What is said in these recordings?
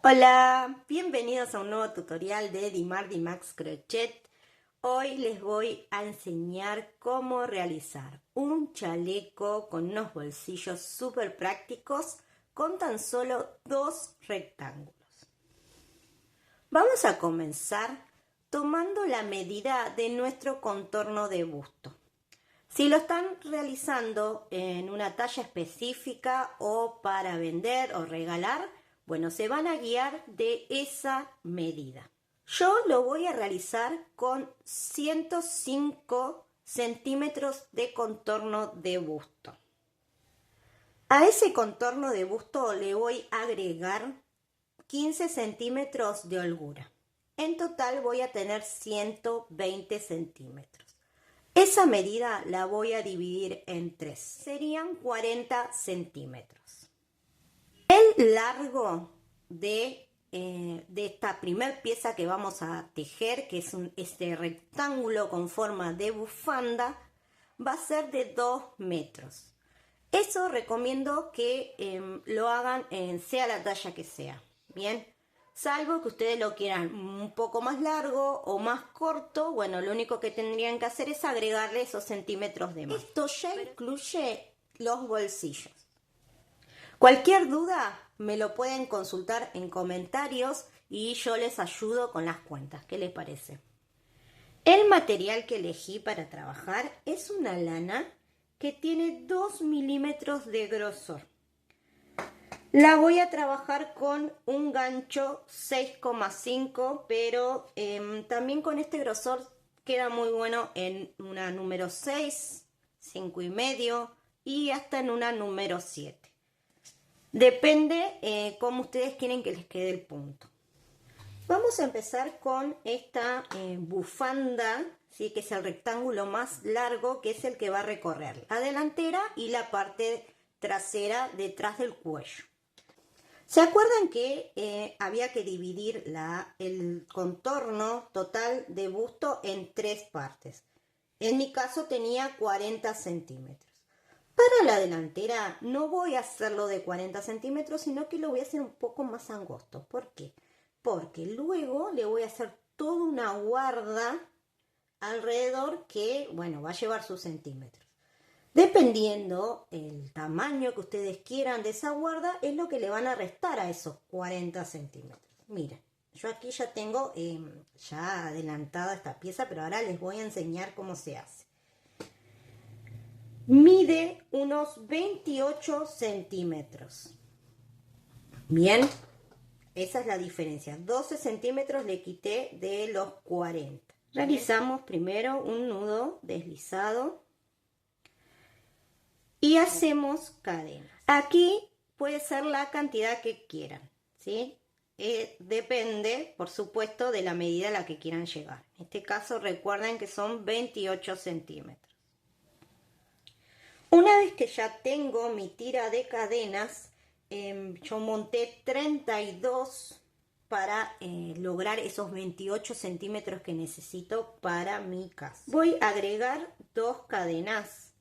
Hola, bienvenidos a un nuevo tutorial de Dimar Dimax Crochet. Hoy les voy a enseñar cómo realizar un chaleco con unos bolsillos súper prácticos con tan solo 2 rectángulos. Vamos a comenzar tomando la medida de nuestro contorno de busto. Si lo están realizando en una talla específica o para vender o regalar, bueno, se van a guiar de esa medida. Yo lo voy a realizar con 105 centímetros de contorno de busto. A ese contorno de busto le voy a agregar 15 centímetros de holgura. En total voy a tener 120 centímetros. Esa medida la voy a dividir en 3. Serían 40 centímetros. El largo de esta primer pieza que vamos a tejer, que es este rectángulo con forma de bufanda, va a ser de 2 metros. Eso recomiendo que lo hagan sea la talla que sea. Bien. Salvo que ustedes lo quieran un poco más largo o más corto, bueno, lo único que tendrían que hacer es agregarle esos centímetros de más. Esto ya incluye los bolsillos. Cualquier duda me lo pueden consultar en comentarios y yo les ayudo con las cuentas. ¿Qué les parece? El material que elegí para trabajar es una lana que tiene 2 milímetros de grosor. La voy a trabajar con un gancho 6,5, pero también con este grosor queda muy bueno en una número 6, 5,5 y hasta en una número 7. Depende cómo ustedes quieren que les quede el punto. Vamos a empezar con esta bufanda, ¿sí? Que es el rectángulo más largo, que es el que va a recorrer la delantera y la parte trasera detrás del cuello. ¿Se acuerdan que había que dividir el contorno total de busto en 3 partes? En mi caso tenía 40 centímetros. Para la delantera no voy a hacerlo de 40 centímetros, sino que lo voy a hacer un poco más angosto. ¿Por qué? Porque luego le voy a hacer toda una guarda alrededor que, bueno, va a llevar sus centímetros. Dependiendo el tamaño que ustedes quieran de esa guarda, es lo que le van a restar a esos 40 centímetros. Miren, yo aquí ya tengo ya adelantada esta pieza, pero ahora les voy a enseñar cómo se hace. Mide unos 28 centímetros. Bien, esa es la diferencia. 12 centímetros le quité de los 40. Realizamos primero un nudo deslizado y hacemos cadenas. Aquí puede ser la cantidad que quieran, ¿sí? Depende, por supuesto, de la medida a la que quieran llegar. En este caso, recuerden que son 28 centímetros. Una vez que ya tengo mi tira de cadenas, yo monté 32 para lograr esos 28 centímetros que necesito para mi caso. Voy a agregar 2 cadenas.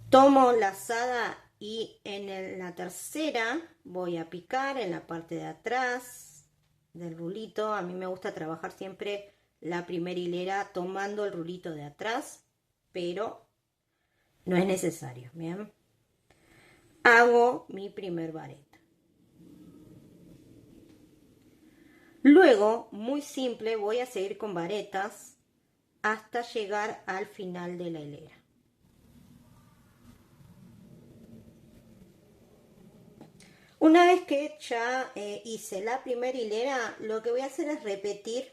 Tomo lazada y en la tercera voy a picar en la parte de atrás del rulito. A mí me gusta trabajar siempre la primera hilera tomando el rulito de atrás, pero no es necesario. Bien, hago mi primer vareta. Luego, muy simple, voy a seguir con varetas hasta llegar al final de la hilera. Una vez que ya hice la primera hilera, lo que voy a hacer es repetir.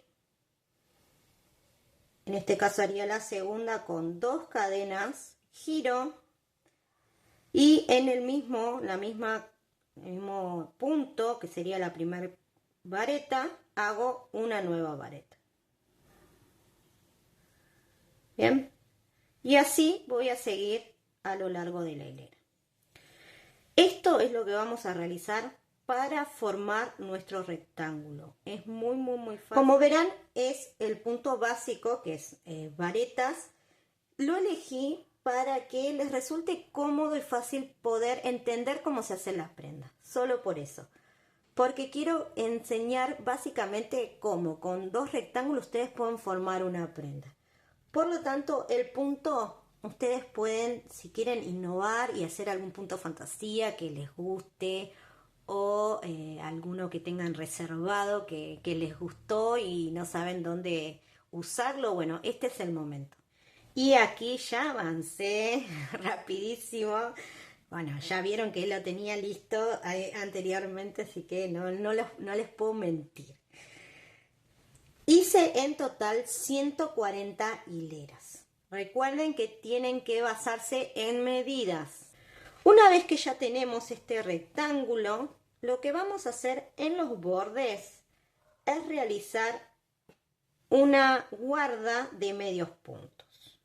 En este caso haría la segunda con 2 cadenas, giro y en el mismo punto, que sería la primera vareta, hago una nueva vareta. Bien, y así voy a seguir a lo largo de la hilera. Esto es lo que vamos a realizar para formar nuestro rectángulo. Es muy fácil. Como verán, es el punto básico, que es varetas. Lo elegí para que les resulte cómodo y fácil poder entender cómo se hacen las prendas. Solo por eso. porque quiero enseñar básicamente cómo con dos rectángulos ustedes pueden formar una prenda. Por lo tanto, el punto, ustedes pueden, si quieren innovar y hacer algún punto fantasía que les guste, o alguno que tengan reservado que les gustó y no saben dónde usarlo, bueno, este es el momento. Y aquí ya avancé rapidísimo. Bueno, ya vieron que lo tenía listo anteriormente, así que no les puedo mentir. Hice en total 140 hileras. Recuerden que tienen que basarse en medidas. Una vez que ya tenemos este rectángulo, lo que vamos a hacer en los bordes es realizar una guarda de medios puntos.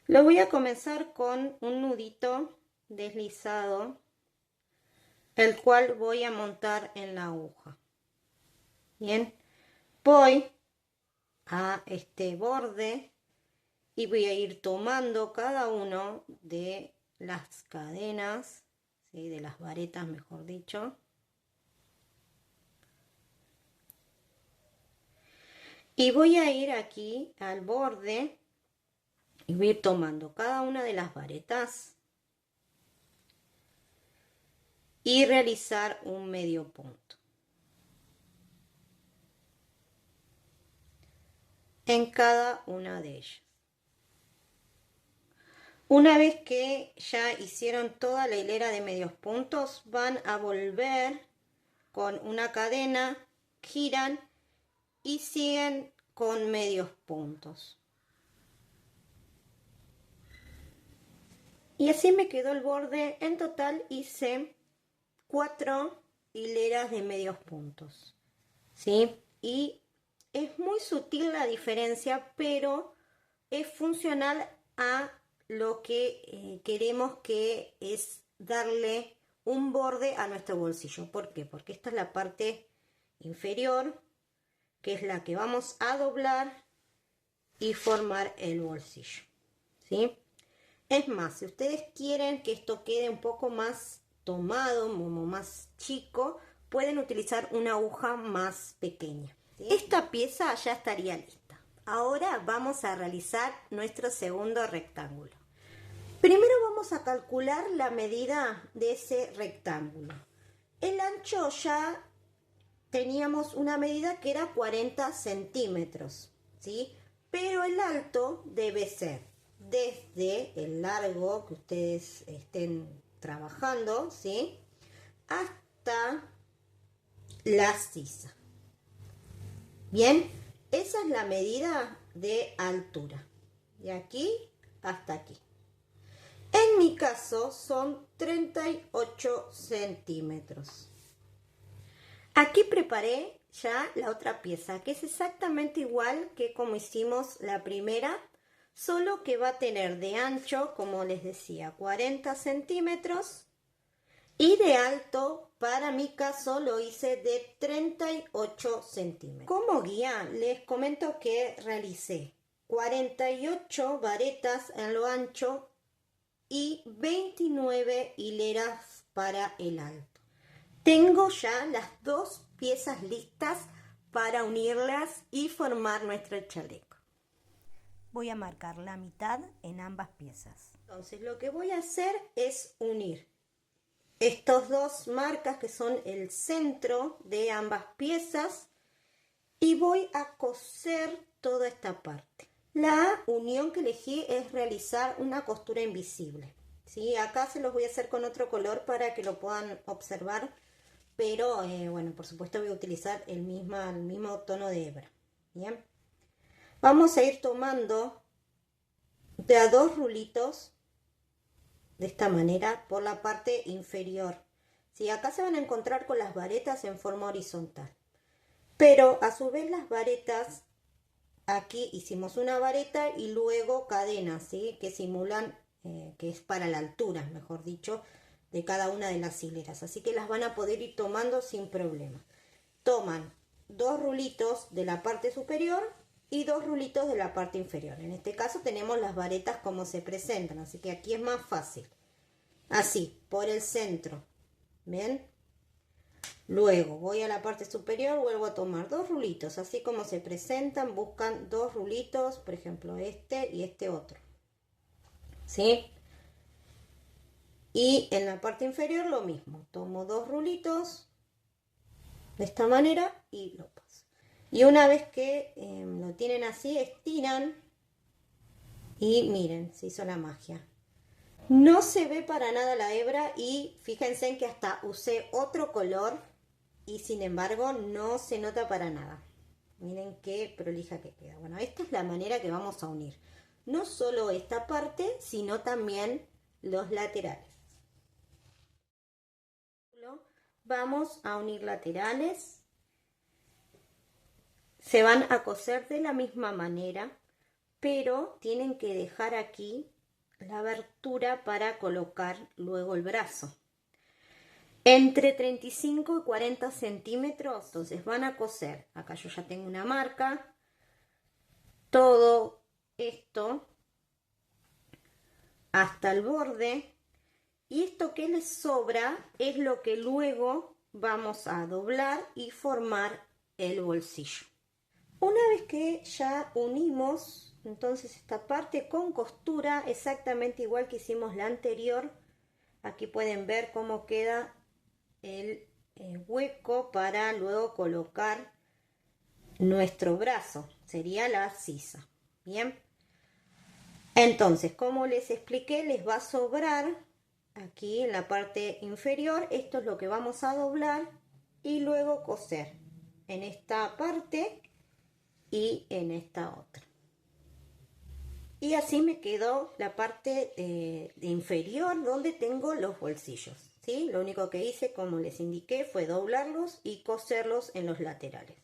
Lo voy a comenzar con un nudito deslizado, el cual voy a montar en la aguja. Bien, voy a este borde y voy a ir tomando cada uno de las cadenas, ¿sí? De las varetas, mejor dicho. Y voy a ir aquí al borde y voy a ir tomando cada una de las varetas y realizar un medio punto en cada una de ellas. Una vez que ya hicieron toda la hilera de medios puntos, van a volver con una cadena, giran y siguen con medios puntos. Y así me quedó el borde. En total hice 4 hileras de medios puntos, ¿sí? Y es muy sutil la diferencia, pero es funcional a lo que queremos, que es darle un borde a nuestro bolsillo. ¿Por qué? Porque esta es la parte inferior, que es la que vamos a doblar y formar el bolsillo, ¿sí? Es más, si ustedes quieren que esto quede un poco más tomado, más chico, pueden utilizar una aguja más pequeña, ¿sí? Esta pieza ya estaría lista. Ahora vamos a realizar nuestro segundo rectángulo. Primero vamos a calcular la medida de ese rectángulo. El ancho ya teníamos una medida que era 40 centímetros, ¿sí? Pero el alto debe ser desde el largo que ustedes estén trabajando, ¿sí? Hasta la sisa. Bien, esa es la medida de altura, de aquí hasta aquí. En mi caso son 38 centímetros. Aquí preparé ya la otra pieza, que es exactamente igual que como hicimos la primera, solo que va a tener de ancho, como les decía, 40 centímetros, y de alto, para mi caso, lo hice de 38 centímetros. Como guía, les comento que realicé 48 varetas en lo ancho y 29 hileras para el alto. Tengo ya las dos piezas listas para unirlas y formar nuestro chaleco. Voy a marcar la mitad en ambas piezas. Entonces lo que voy a hacer es unir estos dos marcas que son el centro de ambas piezas y voy a coser toda esta parte. La unión que elegí es realizar una costura invisible, ¿sí? Acá se los voy a hacer con otro color para que lo puedan observar, pero bueno, por supuesto voy a utilizar el mismo tono de hebra. Bien, vamos a ir tomando de a dos rulitos de esta manera por la parte inferior, ¿sí? Acá se van a encontrar con las varetas en forma horizontal, pero a su vez las varetas, aquí hicimos una vareta y luego cadenas, ¿sí? Que simulan, que es para la altura, mejor dicho, de cada una de las hileras, así que las van a poder ir tomando sin problema. Toman dos rulitos de la parte superior y dos rulitos de la parte inferior. En este caso tenemos las varetas como se presentan, así que aquí es más fácil. Así, por el centro, ¿bien? Luego voy a la parte superior, vuelvo a tomar 2 rulitos, así como se presentan, buscan 2 rulitos, por ejemplo este y este otro, ¿sí? Y en la parte inferior lo mismo, tomo 2 rulitos de esta manera y lo paso. Y una vez que lo tienen así, estiran y miren, se hizo la magia. No se ve para nada la hebra y fíjense en que hasta usé otro color y sin embargo no se nota para nada. Miren qué prolija que queda. Bueno, esta es la manera que vamos a unir. No solo esta parte, sino también los laterales. Vamos a unir laterales. Se van a coser de la misma manera, pero tienen que dejar aquí la abertura para colocar luego el brazo. Entre 35 y 40 centímetros, entonces van a coser, acá yo ya tengo una marca, todo esto hasta el borde, y esto que les sobra es lo que luego vamos a doblar y formar el bolsillo. Una vez que ya unimos entonces esta parte con costura exactamente igual que hicimos la anterior, aquí pueden ver cómo queda el hueco para luego colocar nuestro brazo, sería la sisa. Bien, entonces como les expliqué, les va a sobrar aquí en la parte inferior, esto es lo que vamos a doblar y luego coser en esta parte y en esta otra. Y así me quedó la parte de inferior donde tengo los bolsillos, ¿sí? Lo único que hice, como les indiqué, fue doblarlos y coserlos en los laterales.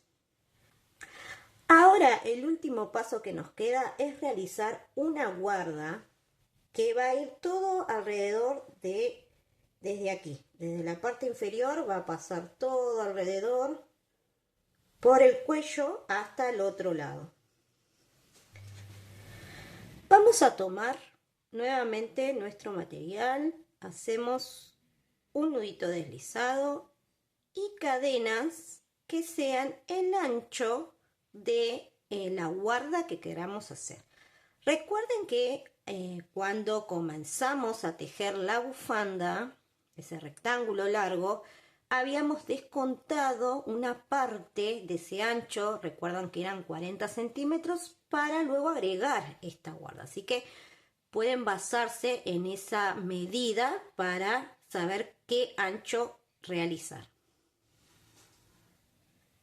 Ahora el último paso que nos queda es realizar una guarda que va a ir todo alrededor desde aquí, desde la parte inferior va a pasar todo alrededor por el cuello hasta el otro lado. Vamos a tomar nuevamente nuestro material, hacemos un nudito deslizado y cadenas que sean el ancho de la guarda que queramos hacer. Recuerden que cuando comenzamos a tejer la bufanda, ese rectángulo largo, habíamos descontado una parte de ese ancho, recuerdan que eran 40 centímetros, para luego agregar esta guarda. Así que pueden basarse en esa medida para saber qué ancho realizar.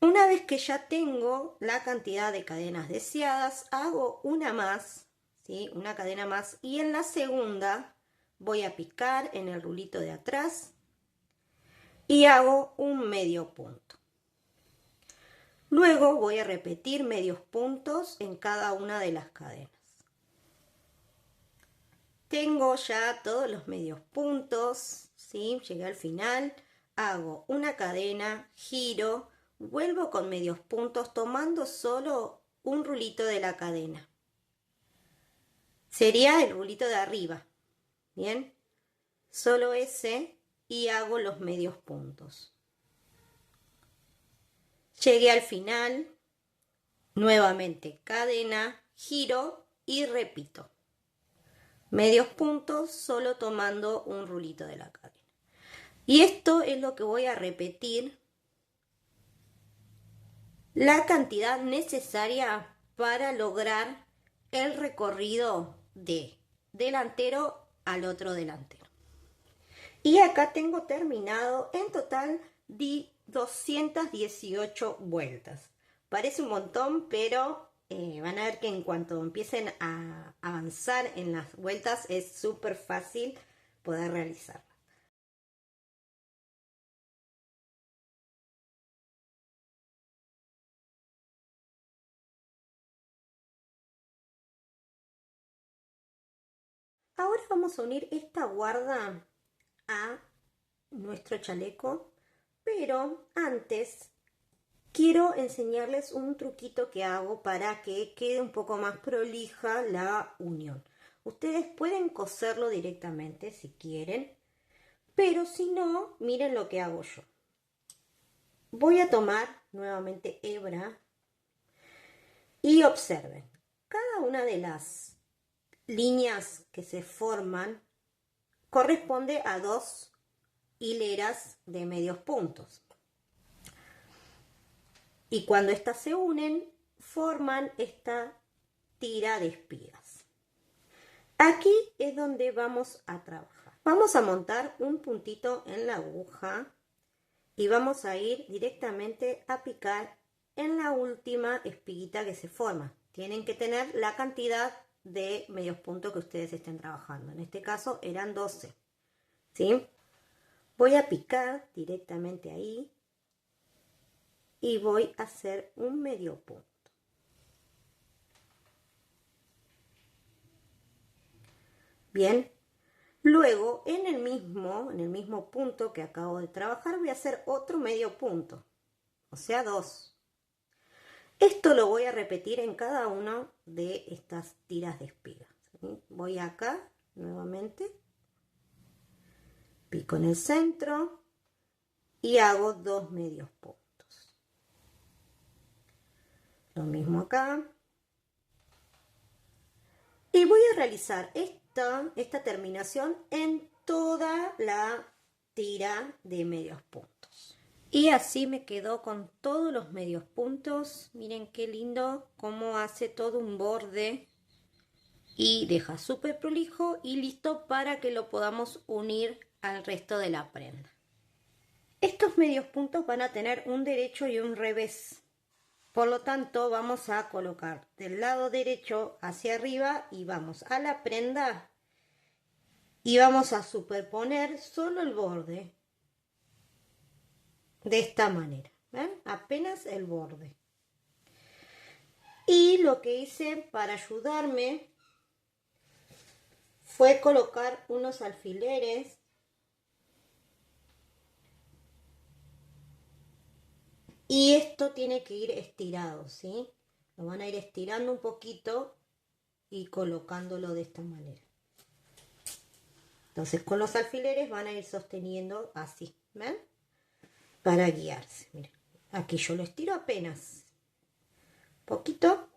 Una vez que ya tengo la cantidad de cadenas deseadas, hago una más, ¿sí? Una cadena más, y en la segunda voy a picar en el rulito de atrás y hago un medio punto. Luego voy a repetir medios puntos en cada una de las cadenas. Tengo ya todos los medios puntos, ¿sí? Llegué al final, hago una cadena, giro, vuelvo con medios puntos tomando solo un rulito de la cadena. Sería el rulito de arriba, ¿bien? Solo ese y hago los medios puntos. Llegué al final, nuevamente cadena, giro y repito. Medios puntos solo tomando un rulito de la cadena. Y esto es lo que voy a repetir la cantidad necesaria para lograr el recorrido de delantero al otro delantero. Y acá tengo terminado en total 218 vueltas. Parece un montón, pero van a ver que en cuanto empiecen a avanzar en las vueltas es súper fácil poder realizarlas. Ahora vamos a unir esta guarda a nuestro chaleco, pero antes quiero enseñarles un truquito que hago para que quede un poco más prolija la unión. Ustedes pueden coserlo directamente si quieren, pero si no, miren lo que hago yo. Voy a tomar nuevamente hebra y observen, cada una de las líneas que se forman corresponde a 2 hileras de medios puntos. Y cuando estas se unen, forman esta tira de espigas. Aquí es donde vamos a trabajar. Vamos a montar un puntito en la aguja y vamos a ir directamente a picar en la última espiguita que se forma. Tienen que tener la cantidad de medios puntos que ustedes estén trabajando. En este caso eran 12. ¿Sí? Voy a picar directamente ahí y voy a hacer un medio punto. Bien, luego en el mismo punto que acabo de trabajar voy a hacer otro medio punto, o sea 2. Esto lo voy a repetir en cada una de estas tiras de espigas. ¿Sí? Voy acá nuevamente, pico en el centro y hago 2 medios puntos. Lo mismo acá. Y voy a realizar esta terminación en toda la tira de medios puntos. Y así me quedó con todos los medios puntos. Miren qué lindo cómo hace todo un borde y deja súper prolijo y listo para que lo podamos unir al resto de la prenda. Estos medios puntos van a tener un derecho y un revés. Por lo tanto, vamos a colocar del lado derecho hacia arriba y vamos a la prenda y vamos a superponer solo el borde de esta manera. ¿Ven? Apenas el borde. Y lo que hice para ayudarme fue colocar unos alfileres y esto tiene que ir estirado, ¿sí? Lo van a ir estirando un poquito y colocándolo de esta manera. Entonces con los alfileres van a ir sosteniendo así, ¿ven? Para guiarse. Miren, aquí yo lo estiro apenas poquito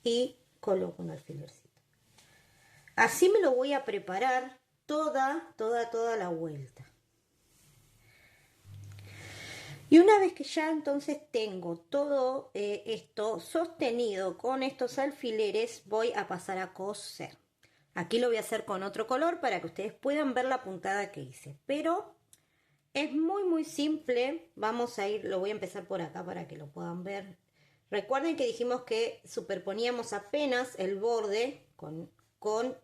y coloco un alfilercito. Así me lo voy a preparar toda la vuelta. Y una vez que ya entonces tengo todo esto sostenido con estos alfileres, voy a pasar a coser. Aquí lo voy a hacer con otro color para que ustedes puedan ver la puntada que hice. Pero es muy simple. Vamos a ir, lo voy a empezar por acá para que lo puedan ver. Recuerden que dijimos que superponíamos apenas el borde con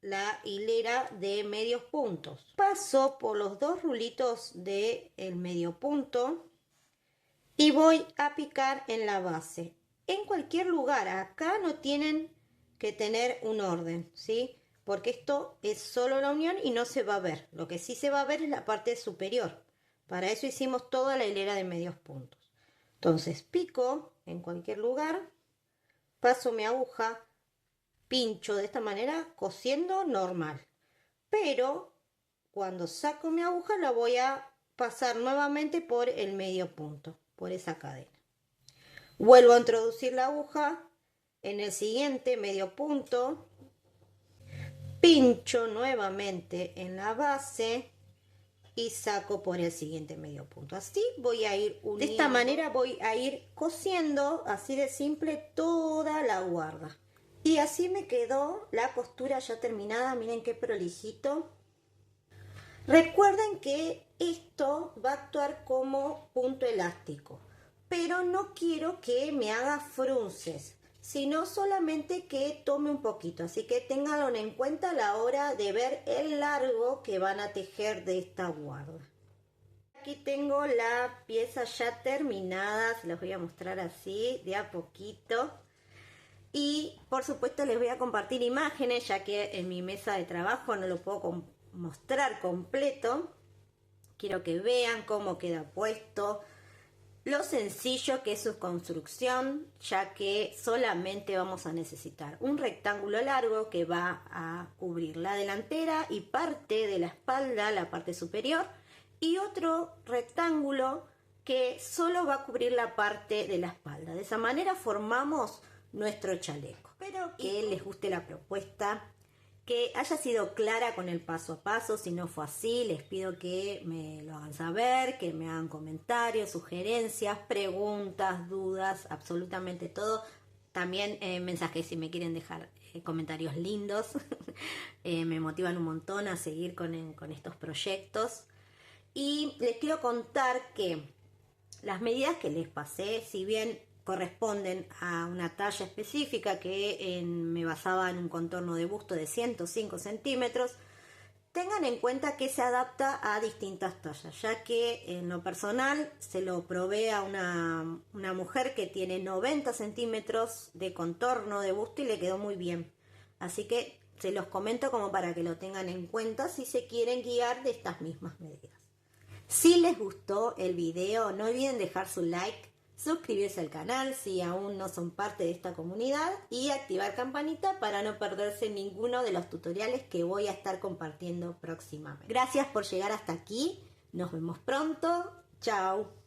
la hilera de medios puntos. Paso por los 2 rulitos del medio punto y voy a picar en la base. En cualquier lugar, acá no tienen que tener un orden, ¿sí? Porque esto es solo la unión y no se va a ver. Lo que sí se va a ver es la parte superior. Para eso hicimos toda la hilera de medios puntos. Entonces pico en cualquier lugar, paso mi aguja, pincho de esta manera cosiendo normal, pero cuando saco mi aguja la voy a pasar nuevamente por el medio punto, por esa cadena. Vuelvo a introducir la aguja en el siguiente medio punto, pincho nuevamente en la base y saco por el siguiente medio punto. Así voy a ir uniendo. De esta manera voy a ir cosiendo así de simple toda la guarda. Y así me quedó la costura ya terminada. Miren qué prolijito. Recuerden que esto va a actuar como punto elástico, pero no quiero que me haga frunces, sino solamente que tome un poquito. Así que ténganlo en cuenta a la hora de ver el largo que van a tejer de esta guarda. Aquí tengo la pieza ya terminada, se las voy a mostrar así de a poquito. Y por supuesto les voy a compartir imágenes, ya que en mi mesa de trabajo no lo puedo mostrar completo. Quiero que vean cómo queda puesto, lo sencillo que es su construcción, ya que solamente vamos a necesitar un rectángulo largo que va a cubrir la delantera y parte de la espalda, la parte superior, y otro rectángulo que solo va a cubrir la parte de la espalda. De esa manera formamos nuestro chaleco. Espero que les guste la propuesta, que haya sido clara con el paso a paso. Si no fue así, les pido que me lo hagan saber, que me hagan comentarios, sugerencias, preguntas, dudas, absolutamente todo. También mensajes si me quieren dejar comentarios lindos. Me motivan un montón a seguir con estos proyectos. Y les quiero contar que las medidas que les pasé, si bien corresponden a una talla específica que me basaba en un contorno de busto de 105 centímetros, tengan en cuenta que se adapta a distintas tallas, ya que en lo personal se lo probé a una mujer que tiene 90 centímetros de contorno de busto y le quedó muy bien. Así que se los comento como para que lo tengan en cuenta si se quieren guiar de estas mismas medidas. Si les gustó el video, no olviden dejar su like, suscribirse al canal si aún no son parte de esta comunidad y activar campanita para no perderse ninguno de los tutoriales que voy a estar compartiendo próximamente. Gracias por llegar hasta aquí, nos vemos pronto, chao.